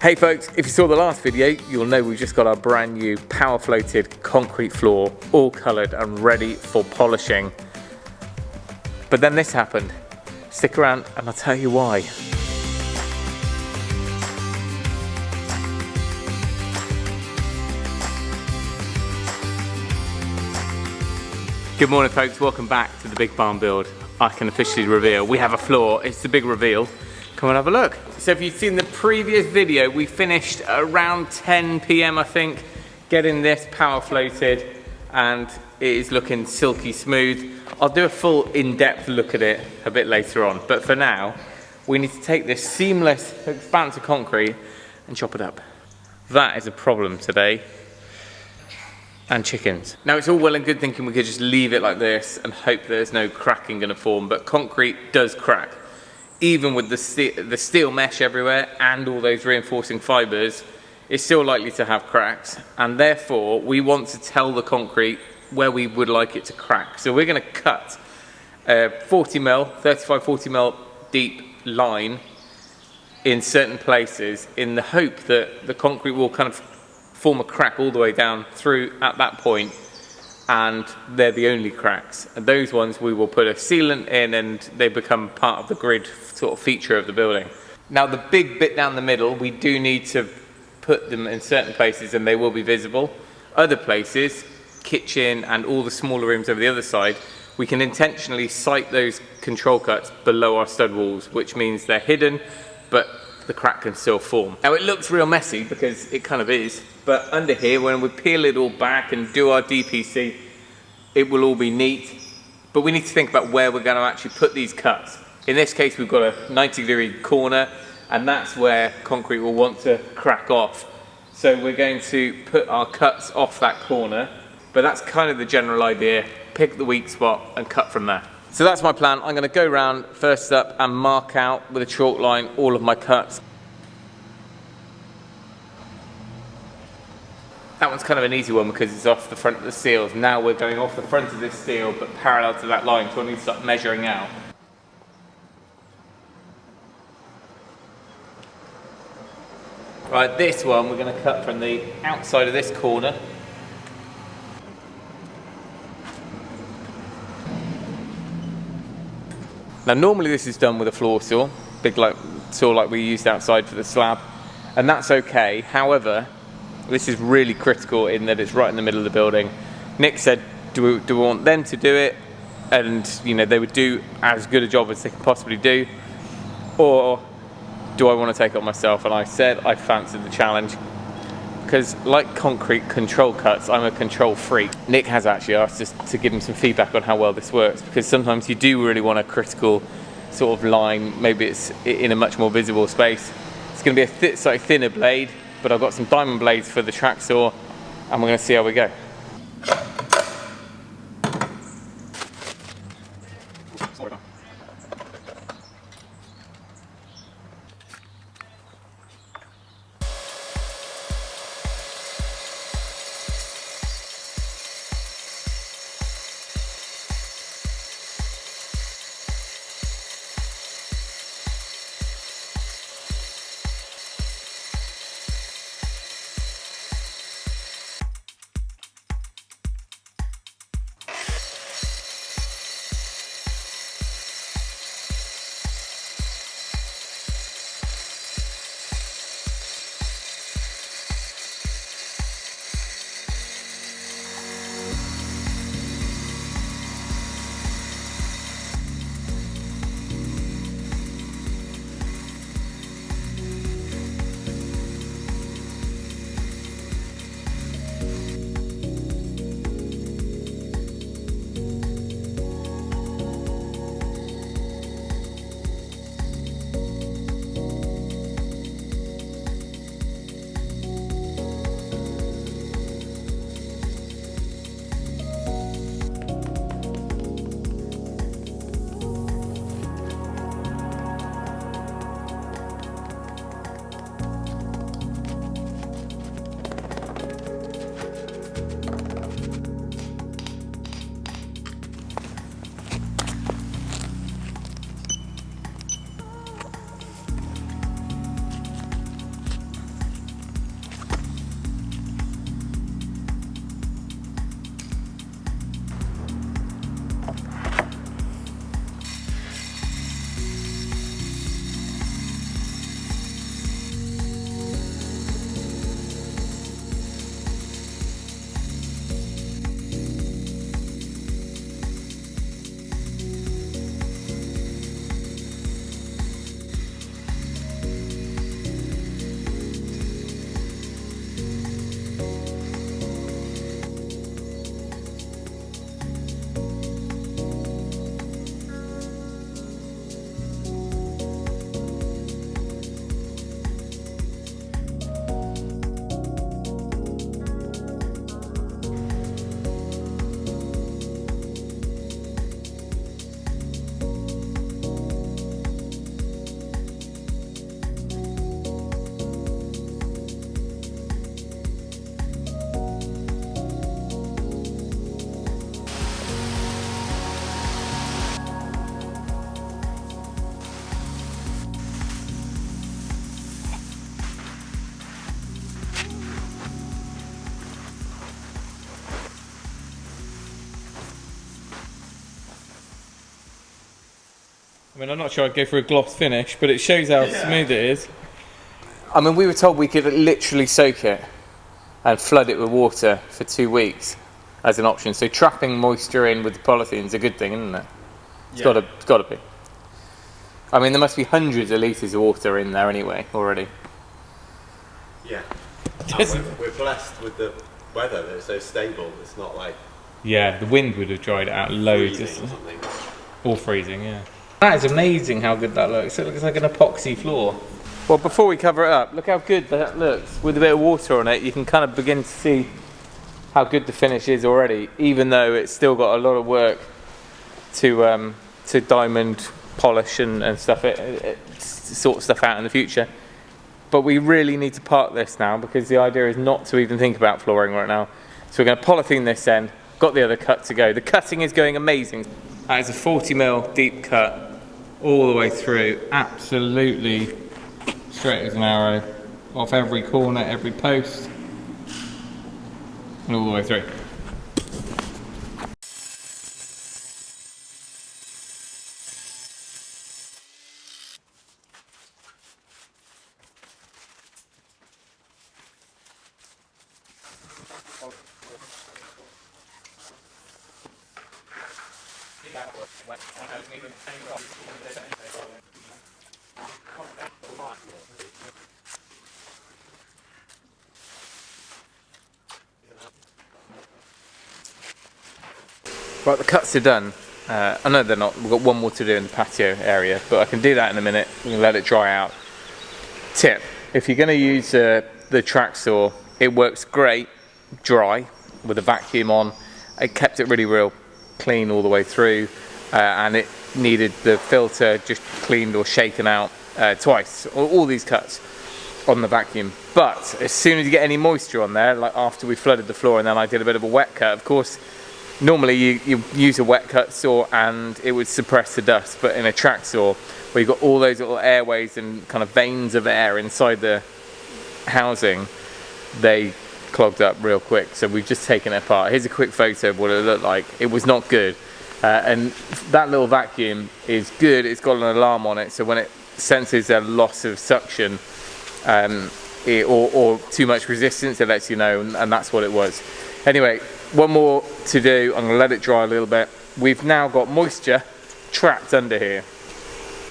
Hey folks, if you saw the last video, you'll know we've just got our brand new power floated concrete floor, all coloured and ready for polishing. But then this happened. Stick around and I'll tell you why. Good morning folks, welcome back to the Big Barn Build. I can officially reveal, we have a floor, it's the big reveal. Come and have a look. So if you've seen the previous video, we finished around 10 PM I think, getting this power floated and it is looking silky smooth. I'll do a full in-depth look at it a bit later on, but for now, we need to take this seamless expanse of concrete and chop it up. That is a problem today. And chickens. Now it's all well and good thinking we could just leave it like this and hope there's no cracking gonna form, but concrete does crack. Even with the steel mesh everywhere and all those reinforcing fibers, it's still likely to have cracks, and therefore we want to tell the concrete where we would like it to crack. So we're gonna cut a 35-40 mil deep line in certain places in the hope that the concrete will kind of form a crack all the way down through at that point, and they're the only cracks. And those ones we will put a sealant in and they become part of the grid sort of feature of the building. Now the big bit down the middle, we do need to put them in certain places and they will be visible. Other places, kitchen and all the smaller rooms over the other side, we can intentionally site those control cuts below our stud walls, which means they're hidden, but the crack can still form. Now it looks real messy because it kind of is, but under here, when we peel it all back and do our DPC, it will all be neat, but we need to think about where we're going to actually put these cuts. In this case, we've got a 90-degree corner, and that's where concrete will want to crack off. So we're going to put our cuts off that corner, but that's kind of the general idea. Pick the weak spot and cut from there. So that's my plan. I'm going to go around first up and mark out with a chalk line all of my cuts. That one's kind of an easy one because it's off the front of the seals. Now we're going off the front of this steel but parallel to that line, so I need to start measuring out. Right, this one we're going to cut from the outside of this corner. Now normally this is done with a floor saw, big saw like we used outside for the slab, and that's okay. However, this is really critical in that it's right in the middle of the building. Nick said, do we want them to do it? And you know, they would do as good a job as they can possibly do, or do I want to take it on myself? And I said I fancied the challenge, because like concrete control cuts, I'm a control freak. Nick has actually asked us to give him some feedback on how well this works, because sometimes you do really want a critical sort of line, maybe it's in a much more visible space. It's going to be a slightly thinner blade, but I've got some diamond blades for the track saw, and we're going to see how we go. I mean, I'm not sure I'd go for a gloss finish, but it shows how smooth it is. I mean, we were told we could literally soak it and flood it with water for 2 weeks as an option. So trapping moisture in with the polythene is a good thing, isn't it? It's got to be. I mean, there must be hundreds of litres of water in there anyway already. Yeah. We're blessed with the weather that it's so stable. It's not like... Yeah, the wind would have dried it out loads. Freezing or something. Or freezing, yeah. That is amazing how good that looks. It looks like an epoxy floor. Well, before we cover it up, look how good that looks. With a bit of water on it, you can kind of begin to see how good the finish is already, even though it's still got a lot of work to diamond polish and stuff, it sort stuff out in the future. But we really need to park this now, because the idea is not to even think about flooring right now. So we're going to polythene this end, got the other cut to go. The cutting is going amazing. That is a 40mm deep cut all the way through, absolutely straight as an arrow, off every corner, every post, and all the way through. Right, the cuts are done. I know they're not, we've got one more to do in the patio area, but I can do that in a minute. We can let it dry out. Tip, if you're going to use the track saw, it works great dry with a vacuum on. It kept it really real clean all the way through, and it needed the filter just cleaned or shaken out twice. All these cuts on the vacuum. But as soon as you get any moisture on there, like after we flooded the floor and then I did a bit of a wet cut, of course, normally you use a wet cut saw and it would suppress the dust, but in a track saw where you've got all those little airways and kind of veins of air inside the housing, they clogged up real quick. So we've just taken it apart. Here's a quick photo of what it looked like. It was not good. And that little vacuum is good. It's got an alarm on it, so when it senses a loss of suction or too much resistance, it lets you know, and that's what it was. Anyway, one more to do. I'm going to let it dry a little bit. We've now got moisture trapped under here,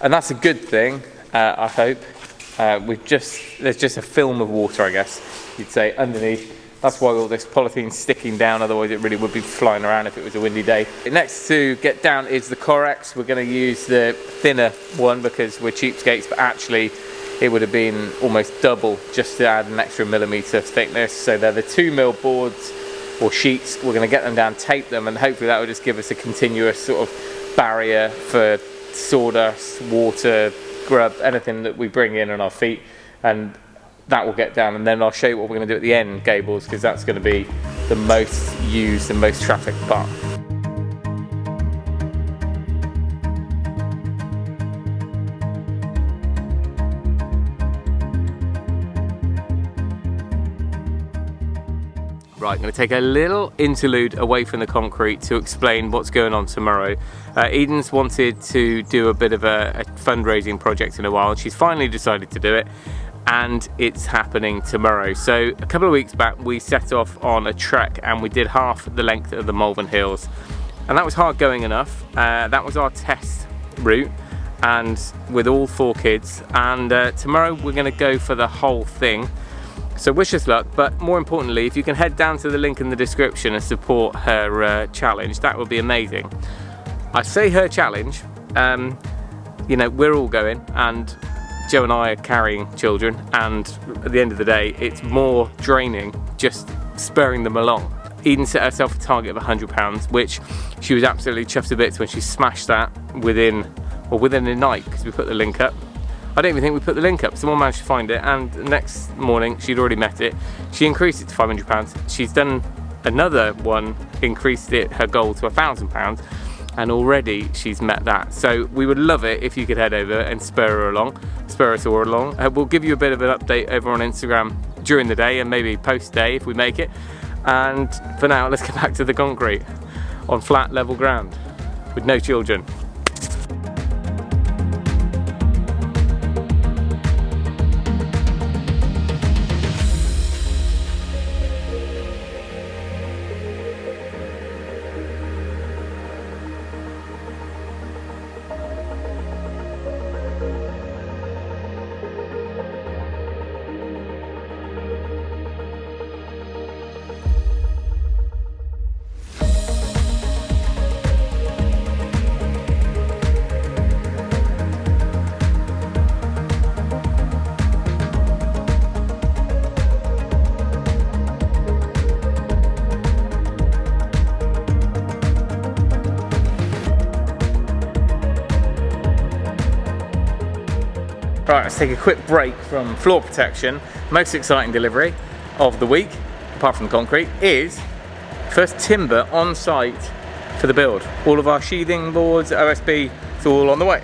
and that's a good thing, I hope. There's just a film of water, I guess you'd say, underneath. That's why all this polythene's sticking down, otherwise it really would be flying around if it was a windy day. Next to get down is the Corex. We're going to use the thinner one because we're cheapskates, but actually it would have been almost double just to add an extra millimetre thickness. So they're the 2mm boards or sheets. We're going to get them down, tape them, and hopefully that will just give us a continuous sort of barrier for sawdust, water, grub, anything that we bring in on our feet, and that will get down. And then I'll show you what we're going to do at the end gables, because that's going to be the most used and most trafficked part. Right, I'm going to take a little interlude away from the concrete to explain what's going on tomorrow. Eden's wanted to do a bit of a fundraising project in a while, and she's finally decided to do it, and it's happening tomorrow. So a couple of weeks back we set off on a trek and we did half the length of the Malvern Hills, and that was hard going enough. That was our test route, and with all 4 kids, and tomorrow we're going to go for the whole thing. So wish us luck, but more importantly, if you can head down to the link in the description and support her challenge, that would be amazing. I say her challenge, you know, we're all going, and Joe and I are carrying children, and at the end of the day, it's more draining just spurring them along. Eden set herself a target of £100, which she was absolutely chuffed to bits when she smashed that within a night, because we put the link up. I don't even think we put the link up. Someone managed to find it, and the next morning she'd already met it. She increased it to £500. She's done another one, increased her goal to £1,000, and already she's met that. So we would love it if you could head over and spur us all along. We'll give you a bit of an update over on Instagram during the day and maybe post day if we make it. And for now, let's get back to the concrete on flat level ground with no children. Right, let's take a quick break from floor protection. Most exciting delivery of the week, apart from the concrete, is first timber on site for the build. All of our sheathing boards, OSB, it's all on the way.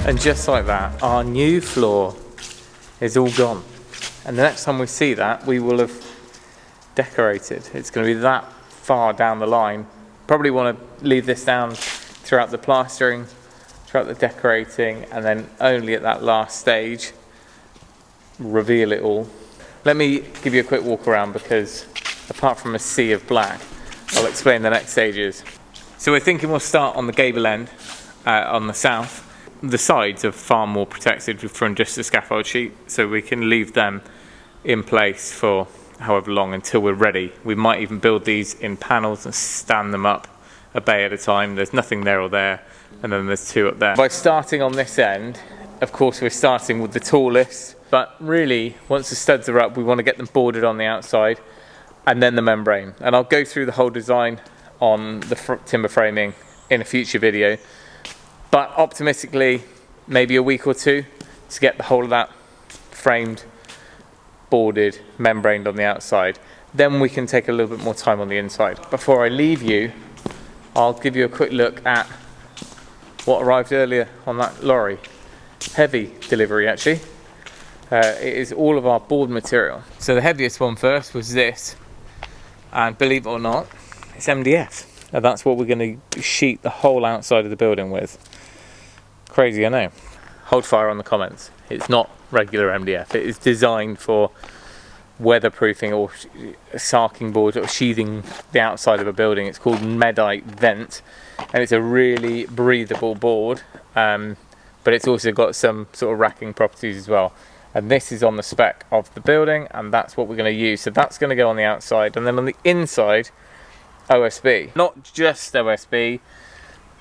And just like that, our new floor is all gone. And the next time we see that, we will have decorated. It's going to be that far down the line. Probably want to leave this down throughout the plastering, throughout the decorating, and then only at that last stage, reveal it all. Let me give you a quick walk around, because apart from a sea of black, I'll explain the next stages. So we're thinking we'll start on the gable end, on the south. The sides are far more protected from just the scaffold sheet, so we can leave them in place for however long until we're ready. We might even build these in panels and stand them up a bay at a time. There's nothing there or there, and then there's two up there. By starting on this end, of course we're starting with the tallest, but really once the studs are up, we want to get them boarded on the outside and then the membrane. And I'll go through the whole design on the timber framing in a future video. But optimistically, maybe a week or two to get the whole of that framed, boarded, membraned on the outside. Then we can take a little bit more time on the inside. Before I leave you, I'll give you a quick look at what arrived earlier on that lorry. Heavy delivery, actually. It is all of our board material. So the heaviest one first was this. And believe it or not, it's MDF. And that's what we're going to sheet the whole outside of the building with. Crazy, I know. Hold fire on the comments. It's not regular MDF. It is designed for weatherproofing or sarking board or sheathing the outside of a building. It's called Medite Vent, and it's a really breathable board, but it's also got some sort of racking properties as well. And this is on the spec of the building, and that's what we're going to use. So that's going to go on the outside, and then on the inside, OSB. Not just OSB,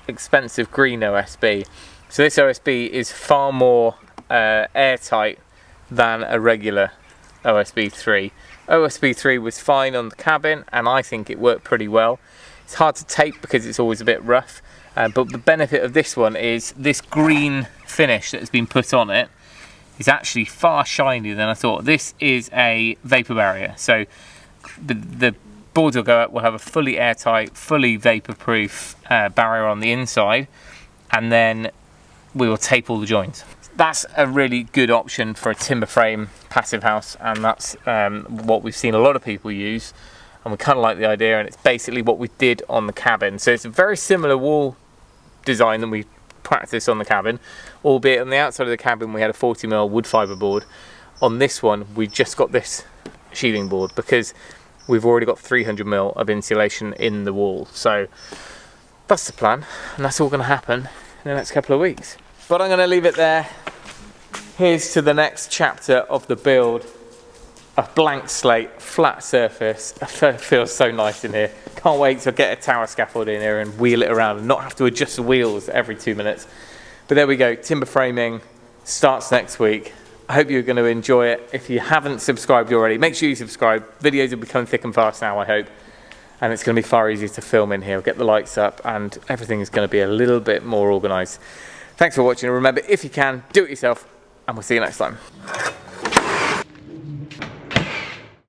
expensive green OSB. So this OSB is far more airtight than a regular OSB 3. OSB 3 was fine on the cabin, and I think it worked pretty well. It's hard to tape because it's always a bit rough, but the benefit of this one is this green finish that has been put on it is actually far shinier than I thought. This is a vapor barrier, so the boards will go up, we'll have a fully airtight, fully vapor-proof barrier on the inside, and then we will tape all the joints. That's a really good option for a timber frame passive house, and that's what we've seen a lot of people use, and we kind of like the idea, and it's basically what we did on the cabin. So it's a very similar wall design that we practiced on the cabin, albeit on the outside of the cabin we had a 40mm wood fibre board. On this one we just got this sheathing board because we've already got 300mm of insulation in the wall. So that's the plan, and that's all going to happen in the next couple of weeks. But I'm going to leave it there. Here's to the next chapter of the build. A blank slate, flat surface. It feels so nice in here. Can't wait to get a tower scaffold in here and wheel it around and not have to adjust the wheels every 2 minutes. But there we go, timber framing starts next week. I hope you're going to enjoy it. If you haven't subscribed already, make sure you subscribe. Videos will become thick and fast now, I hope. And it's going to be far easier to film in here. We'll get the lights up and everything is going to be a little bit more organised. Thanks for watching, and remember, if you can, do it yourself, and we'll see you next time.